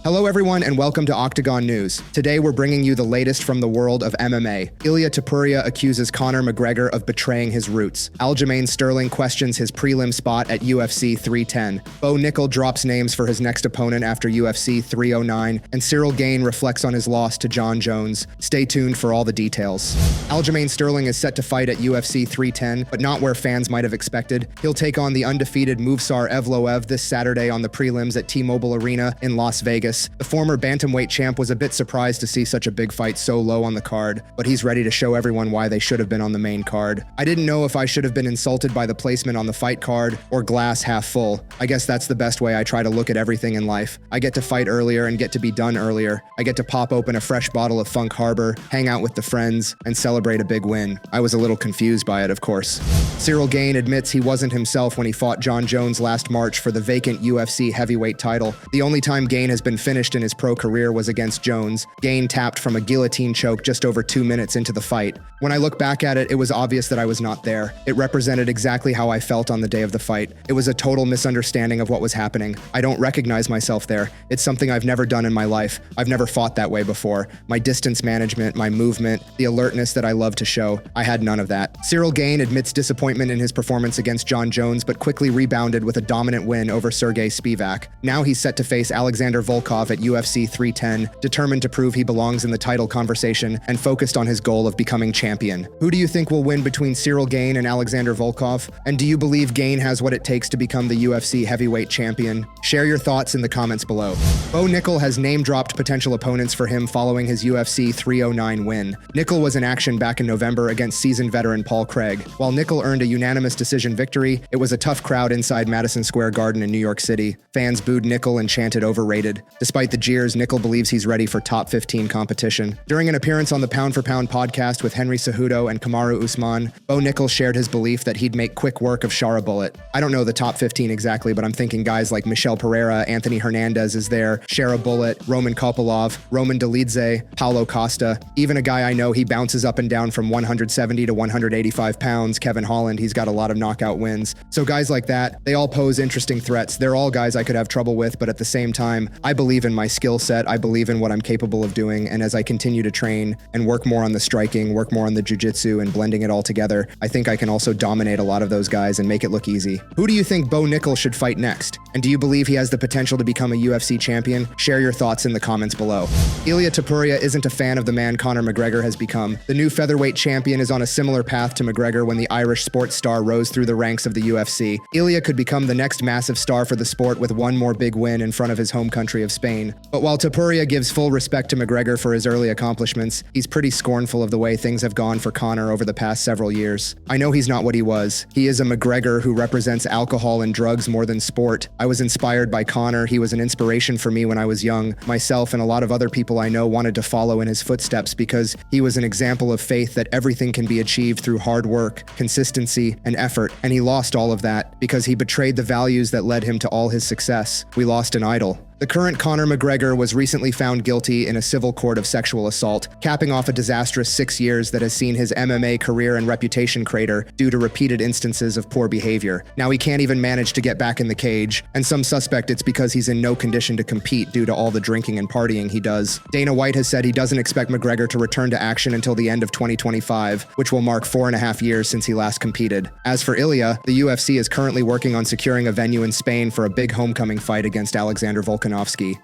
Hello everyone and welcome to Octagon News. Today we're bringing you the latest from the world of MMA. Ilia Topuria accuses Conor McGregor of betraying his roots. Aljamain Sterling questions his prelim spot at UFC 310. Nickal drops names for his next opponent after UFC 309, and Ciryl Gane reflects on his loss to Jon Jones. Stay tuned for all the details. Aljamain Sterling is set to fight at UFC 310, but not where fans might have expected. He'll take on the undefeated Movsar Evloev this Saturday on the prelims at T-Mobile Arena in Las Vegas. The former bantamweight champ was a bit surprised to see such a big fight so low on the card, but he's ready to show everyone why they should have been on the main card. I didn't know if I should have been insulted by the placement on the fight card or glass half full. I guess that's the best way I try to look at everything in life. I get to fight earlier and get to be done earlier. I get to pop open a fresh bottle of Funk Harbor, hang out with the friends, and celebrate a big win. I was a little confused by it, of course. Ciryl Gane admits he wasn't himself when he fought Jon Jones last March for the vacant UFC heavyweight title. The only time Gane has been finished in his pro career was against Jones. Gane tapped from a guillotine choke just over 2 minutes into the fight. When I look back at it, it was obvious that I was not there. It represented exactly how I felt on the day of the fight. It was a total misunderstanding of what was happening. I don't recognize myself there. It's something I've never done in my life. I've never fought that way before. My distance management, my movement, the alertness that I love to show, I had none of that. Ciryl Gane admits disappointment in his performance against Jon Jones, but quickly rebounded with a dominant win over Sergey Spivak. Now he's set to face Alexander Volkov at UFC 310, determined to prove he belongs in the title conversation and focused on his goal of becoming champion. Who do you think will win between Ciryl Gane and Alexander Volkov? And do you believe Gane has what it takes to become the UFC heavyweight champion? Share your thoughts in the comments below. Nickal has name-dropped potential opponents for him following his UFC 309 win. Nickal was in action back in November against seasoned veteran Paul Craig. While Nickal earned a unanimous decision victory, it was a tough crowd inside Madison Square Garden in New York City. Fans booed Nickal and chanted overrated. Despite the jeers, Nickal believes he's ready for top 15 competition. During an appearance on the Pound for Pound podcast with Henry Cejudo and Kamaru Usman, Nickal shared his belief that he'd make quick work of Shara Bullet. I don't know the top 15 exactly, but I'm thinking guys like Michel Pereira, Anthony Hernandez is there, Shara Bullet, Roman Kopylov, Roman Dolidze, Paulo Costa. Even a guy I know, he bounces up and down from 170 to 185 pounds, Kevin Holland, he's got a lot of knockout wins. So guys like that, they all pose interesting threats. They're all guys I could have trouble with, but at the same time, I believe in my skill set, I believe in what I'm capable of doing, and as I continue to train and work more on the striking, work more on the jiu-jitsu and blending it all together, I think I can also dominate a lot of those guys and make it look easy. Who do you think Nickal should fight next? And do you believe he has the potential to become a UFC champion? Share your thoughts in the comments below. Ilia Topuria isn't a fan of the man Conor McGregor has become. The new featherweight champion is on a similar path to McGregor when the Irish sports star rose through the ranks of the UFC. Ilia could become the next massive star for the sport with one more big win in front of his home country of Spain. But while Topuria gives full respect to McGregor for his early accomplishments, he's pretty scornful of the way things have gone for Conor over the past several years. I know he's not what he was. He is a McGregor who represents alcohol and drugs more than sport. I was inspired by Conor. He was an inspiration for me when I was young. Myself and a lot of other people I know wanted to follow in his footsteps because he was an example of faith that everything can be achieved through hard work, consistency, and effort. And he lost all of that because he betrayed the values that led him to all his success. We lost an idol. The current Conor McGregor was recently found guilty in a civil court of sexual assault, capping off a disastrous 6 years that has seen his MMA career and reputation crater due to repeated instances of poor behavior. Now he can't even manage to get back in the cage, and some suspect it's because he's in no condition to compete due to all the drinking and partying he does. Dana White has said he doesn't expect McGregor to return to action until the end of 2025, which will mark 4.5 years since he last competed. As for Ilia, the UFC is currently working on securing a venue in Spain for a big homecoming fight against Alexander Volkov.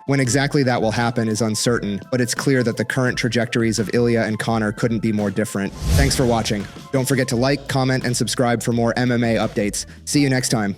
When exactly that will happen is uncertain, but it's clear that the current trajectories of Ilia and Conor couldn't be more different. Thanks for watching. Don't forget to like, comment, and subscribe for more MMA updates. See you next time.